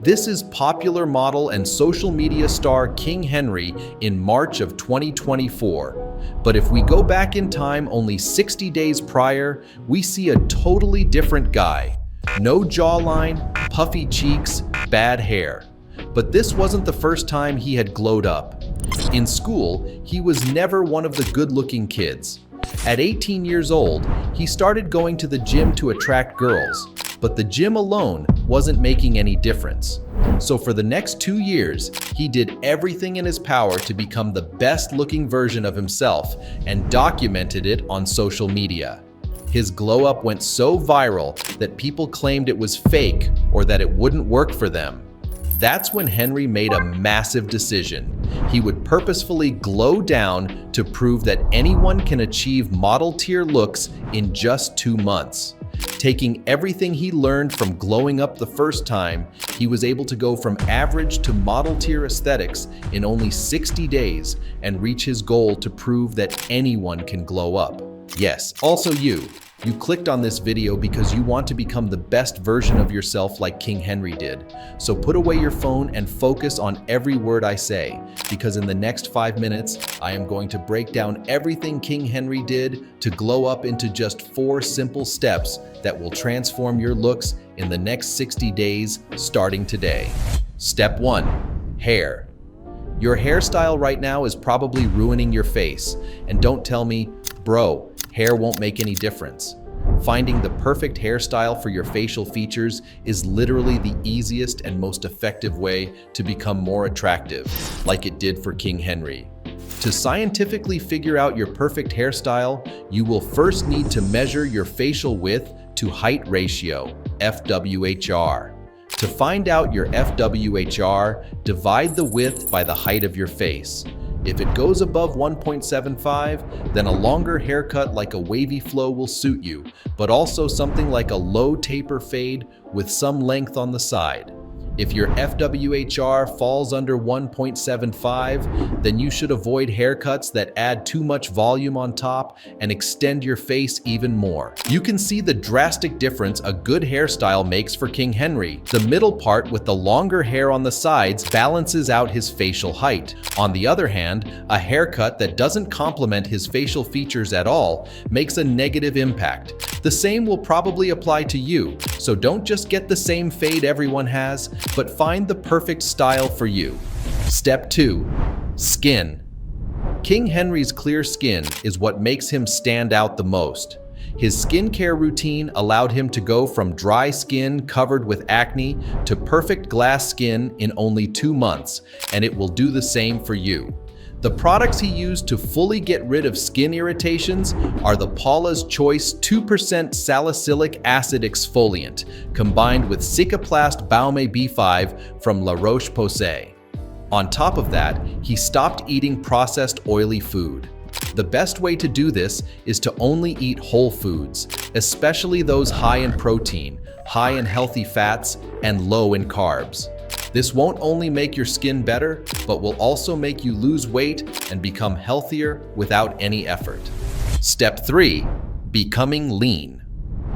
This is popular model and social media star King Henry in March of 2024. But if we go back in time only 60 days prior, we see a totally different guy. No jawline, puffy cheeks, bad hair. But this wasn't the first time he had glowed up. In school, he was never one of the good-looking kids. At 18 years old, he started going to the gym to attract girls, but the gym alone wasn't making any difference. So for the next 2 years, he did everything in his power to become the best-looking version of himself and documented it on social media. His glow-up went so viral that people claimed it was fake or that it wouldn't work for them. That's when Henry made a massive decision. He would purposefully glow down to prove that anyone can achieve model-tier looks in just 2 months. Taking everything he learned from glowing up the first time, he was able to go from average to model-tier aesthetics in only 60 days and reach his goal to prove that anyone can glow up. Yes, also you. You clicked on this video because you want to become the best version of yourself like King Henry did. So put away your phone and focus on every word I say, because in the next 5 minutes, I am going to break down everything King Henry did to glow up into just 4 simple steps that will transform your looks in the next 60 days, starting today. Step 1. Hair. Your hairstyle right now is probably ruining your face. And don't tell me, bro, hair won't make any difference. Finding the perfect hairstyle for your facial features is literally the easiest and most effective way to become more attractive, like it did for King Henry. To scientifically figure out your perfect hairstyle, you will first need to measure your facial width to height ratio, FWHR. To find out your FWHR, divide the width by the height of your face. If it goes above 1.75, then a longer haircut like a wavy flow will suit you, but also something like a low taper fade with some length on the side. If your FWHR falls under 1.75, then you should avoid haircuts that add too much volume on top and extend your face even more. You can see the drastic difference a good hairstyle makes for King Henry. The middle part with the longer hair on the sides balances out his facial height. On the other hand, a haircut that doesn't complement his facial features at all makes a negative impact. The same will probably apply to you, so don't just get the same fade everyone has, but find the perfect style for you. Step 2. Skin. King Henry's clear skin is what makes him stand out the most. His skincare routine allowed him to go from dry skin covered with acne to perfect glass skin in only 2 months, and it will do the same for you. The products he used to fully get rid of skin irritations are the Paula's Choice 2% salicylic acid exfoliant, combined with Cicaplast Baume B5 from La Roche-Posay. On top of that, he stopped eating processed oily food. The best way to do this is to only eat whole foods, especially those high in protein, high in healthy fats, and low in carbs. This won't only make your skin better, but will also make you lose weight and become healthier without any effort. Step 3. Becoming lean.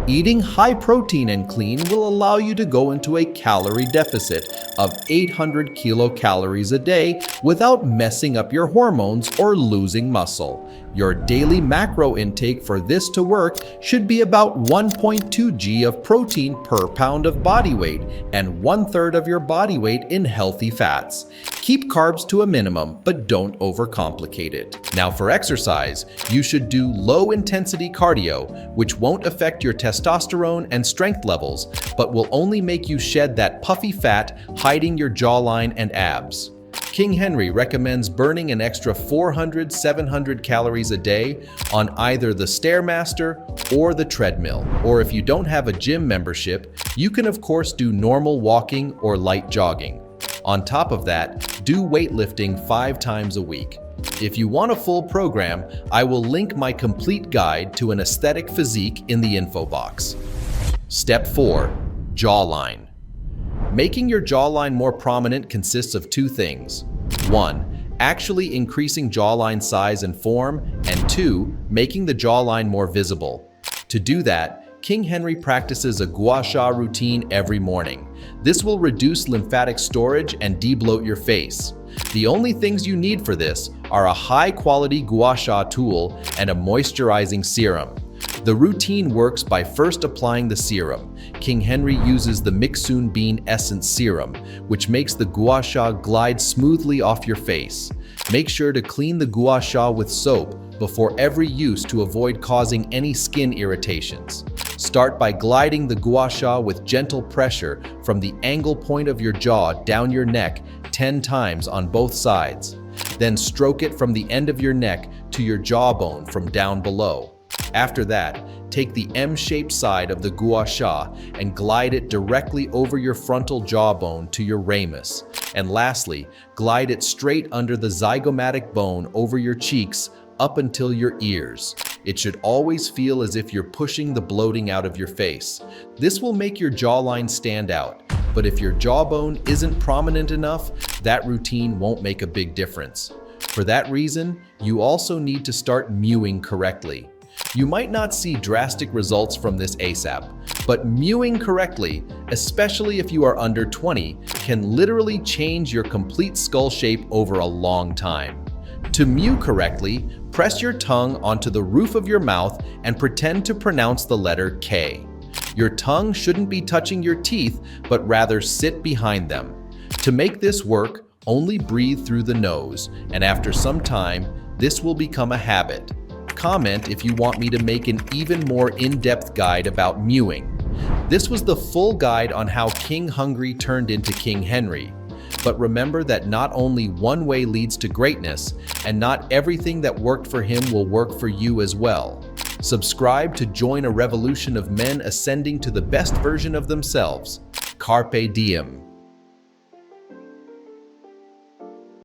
Eating high protein and clean will allow you to go into a calorie deficit of 800 kilocalories a day without messing up your hormones or losing muscle. Your daily macro intake for this to work should be about 1.2 g of protein per pound of body weight and 1/3 of your body weight in healthy fats. Keep carbs to a minimum, but don't overcomplicate it. Now for exercise, you should do low-intensity cardio, which won't affect your testosterone and strength levels, but will only make you shed that puffy fat hiding your jawline and abs. King Henry recommends burning an extra 400-700 calories a day on either the Stairmaster or the treadmill. Or if you don't have a gym membership, you can of course do normal walking or light jogging. On top of that, do weightlifting 5 times a week. If you want a full program, I will link my complete guide to an aesthetic physique in the info box. Step 4. Jawline. Making your jawline more prominent consists of 2 things. 1. Actually increasing jawline size and form, and 2. Making the jawline more visible. To do that, King Henry practices a gua sha routine every morning. This will reduce lymphatic storage and debloat your face. The only things you need for this are a high-quality gua sha tool and a moisturizing serum. The routine works by first applying the serum. King Henry uses the Mixun Bean Essence Serum, which makes the gua sha glide smoothly off your face. Make sure to clean the gua sha with soap before every use to avoid causing any skin irritations. Start by gliding the gua sha with gentle pressure from the angle point of your jaw down your neck 10 times on both sides. Then stroke it from the end of your neck to your jawbone from down below. After that, take the M-shaped side of the gua sha and glide it directly over your frontal jawbone to your ramus. And lastly, glide it straight under the zygomatic bone over your cheeks up until your ears. It should always feel as if you're pushing the bloating out of your face. This will make your jawline stand out, but if your jawbone isn't prominent enough, that routine won't make a big difference. For that reason, you also need to start mewing correctly. You might not see drastic results from this ASAP, but mewing correctly, especially if you are under 20, can literally change your complete skull shape over a long time. To mew correctly, press your tongue onto the roof of your mouth and pretend to pronounce the letter K. Your tongue shouldn't be touching your teeth, but rather sit behind them. To make this work, only breathe through the nose, and after some time, this will become a habit. Comment if you want me to make an even more in-depth guide about mewing. This was the full guide on how King Hungry turned into King Henry. But remember that not only one way leads to greatness, and not everything that worked for him will work for you as well. Subscribe to join a revolution of men ascending to the best version of themselves. Carpe diem.